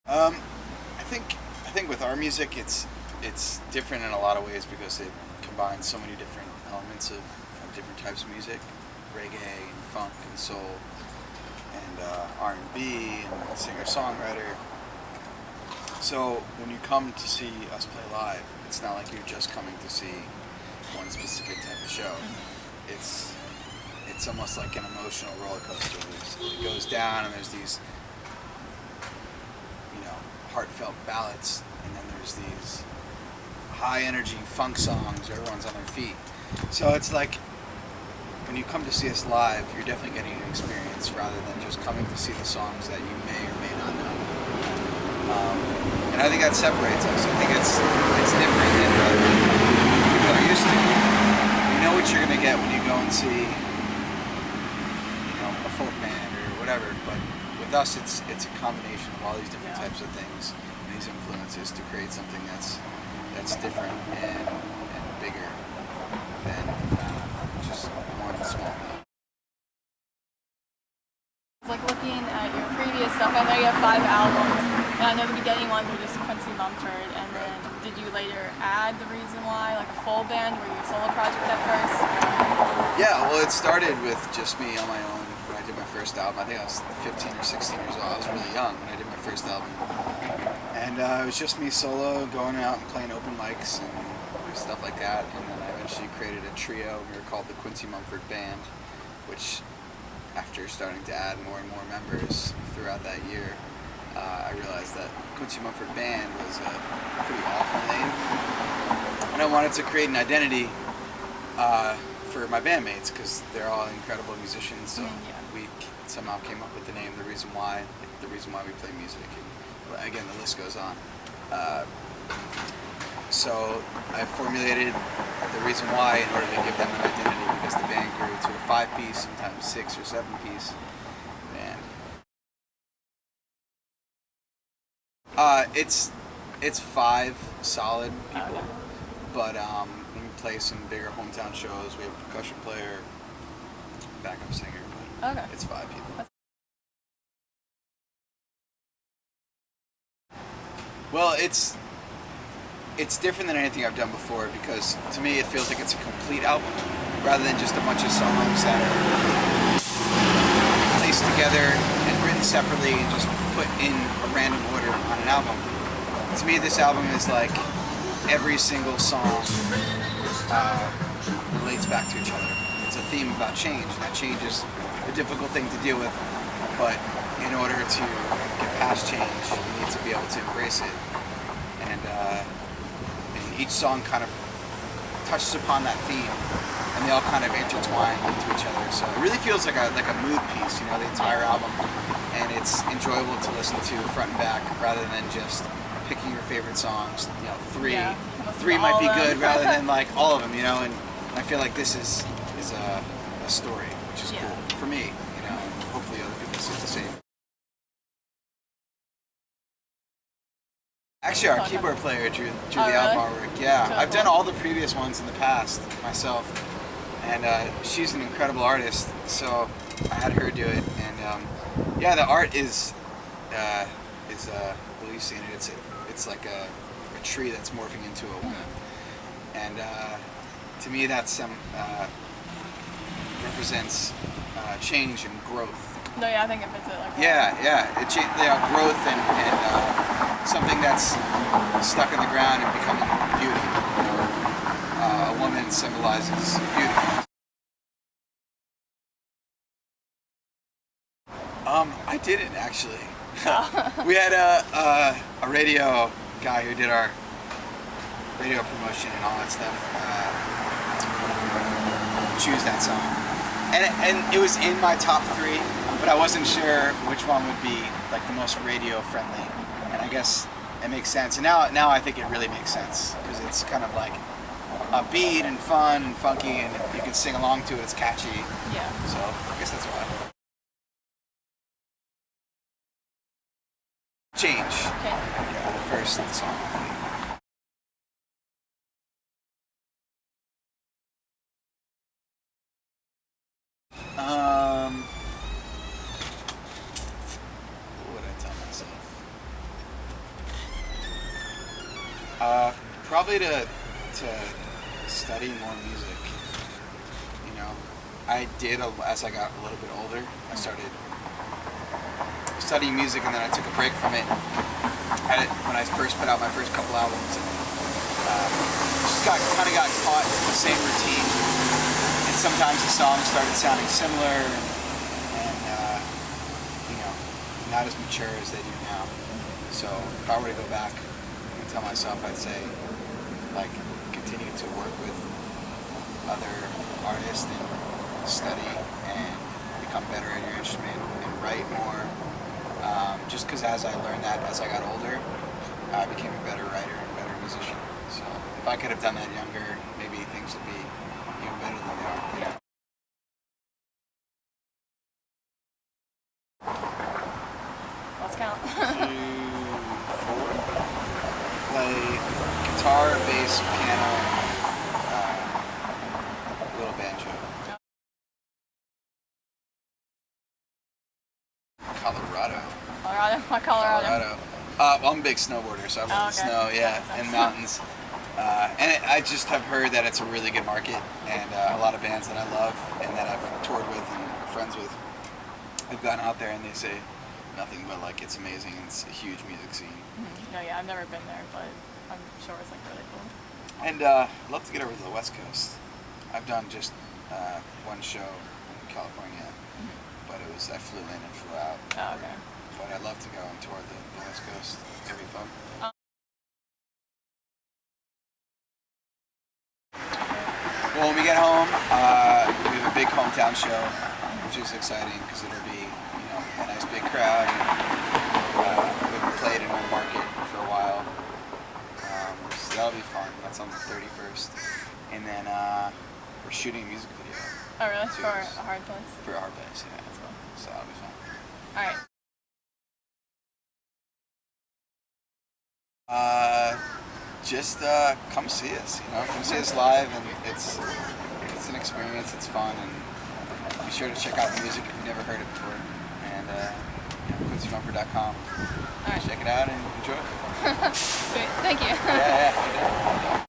I think with our music, it's different in a lot of ways because it combines so many different elements of different types of music, reggae and funk and soul, and R&B and singer-songwriter. So when you come to see us play live, it's not like you're just coming to see one specific type of show. It's almost like an emotional roller coaster. It goes down and there's these, heartfelt ballads, and then there's these high energy funk songs where everyone's on their feet. So it's like when you come to see us live, you're definitely getting an experience rather than just coming to see the songs that you may or may not know. And I think that separates us. I think it's different than what people are used to. You know what you're going to get when you go and see a folk band or whatever, but with us it's a combination of all these different types of things and these influences to create something that's different and bigger than just one small note. Like looking at your previous stuff, I know you have 5 albums, and I know the beginning ones were just Quincy Mumford, and then did you later add The Reason Why, like a full band? Were you a solo project at first? Yeah, well, it started with just me on my own when I did my first album. I think I was 15 or 16 years old. I was really young when I did my first album. And it was just me solo, going out and playing open mics and stuff like that. And then I eventually created a trio. We were called the Quincy Mumford Band, which after starting to add more and more members throughout that year, I realized that Quincy Mumford Band was a pretty awful name. And I wanted to create an identity for my bandmates because they're all incredible musicians. So we somehow came up with the name, the reason why we play music. And again, the list goes on. So I formulated the reason why in order to give them an identity because the band grew to a 5-piece, sometimes 6 or 7-piece band. It's 5 solid people, but when we play some bigger hometown shows, we have a percussion player, backup singer, but it's 5 people. Well, it's different than anything I've done before because to me it feels like it's a complete album rather than just a bunch of songs that are placed together and written separately and just put in a random order on an album. To me, this album is like every single song relates back to each other. It's a theme about change, and that change is a difficult thing to deal with, but in order to get past change, you need to be able to embrace it. And each song kind of touches upon that theme, and they all kind of intertwine into each other. So it really feels like a mood piece, the entire album. And it's enjoyable to listen to front and back rather than just picking your favorite songs. Three might be good rather than like all of them, And I feel like this is a story, which is cool for me, Hopefully other people see the same. Actually, our keyboard player drew the album artwork. Yeah, I've done all the previous ones in the past myself, and she's an incredible artist, so I had her do it. And the art is well, you've seen it. It's like a tree that's morphing into a woman, and to me that's represents change and growth. No, I think it fits it like that. Growth and something that's stuck in the ground and becoming beauty. A woman symbolizes beauty. I didn't actually. We had a radio guy who did our radio promotion and all that stuff choose that song, and it was in my top 3, but I wasn't sure which one would be like the most radio friendly. And I guess it makes sense. And now I think it really makes sense because it's kind of like upbeat and fun and funky, and you can sing along to it. It's catchy. Yeah. So I guess that's why. Change. Okay. Yeah, the first song. What would I tell myself? Probably to study more music. You know, I did as I got a little bit older. I started studying music, and then I took a break from it. When I first put out my first couple albums, and just got caught in the same routine. And sometimes the songs started sounding similar, and you know, not as mature as they do now. So if I were to go back and tell myself, I'd say, like, continue to work with other artists and study and become better at your instrument and write more. Just because as I learned that as I got older, I became a better writer and a better musician. So if I could have done that younger, maybe things would be even better than they are. Yeah. Let's count. 2, 4. Play guitar, bass, piano, little banjo. Colorado. Why Colorado? Well, I'm a big snowboarder, so I love the okay. snow, yeah, That makes and sense. mountains. I just have heard that it's a really good market, and a lot of bands that I love and that I've toured with and are friends with have gone out there and they say nothing but like it's amazing. It's a huge music scene. Mm-hmm. No, yeah, I've never been there, but I'm sure it's like really cool. And I'd love to get over to the West Coast. I've done just one show in California, but I flew in and flew out. Oh, okay. But I'd love to go and tour the West Coast. It'd be fun. Well, when we get home, we have a big hometown show, which is exciting because it'll be, you know, a nice big crowd. And, we haven't played in our market for a while, so that'll be fun. That's on the 31st, and then we're shooting a music video. Oh, really? So For it's- a hard place? For our place, yeah. That's cool. So that'll be fun. All right. Just come see us, you know, come see us live, and it's an experience, it's fun, and be sure to check out the music if you've never heard it before, and QuincyMumford.com. All right. Check it out and enjoy. Sweet. Thank you. Yeah.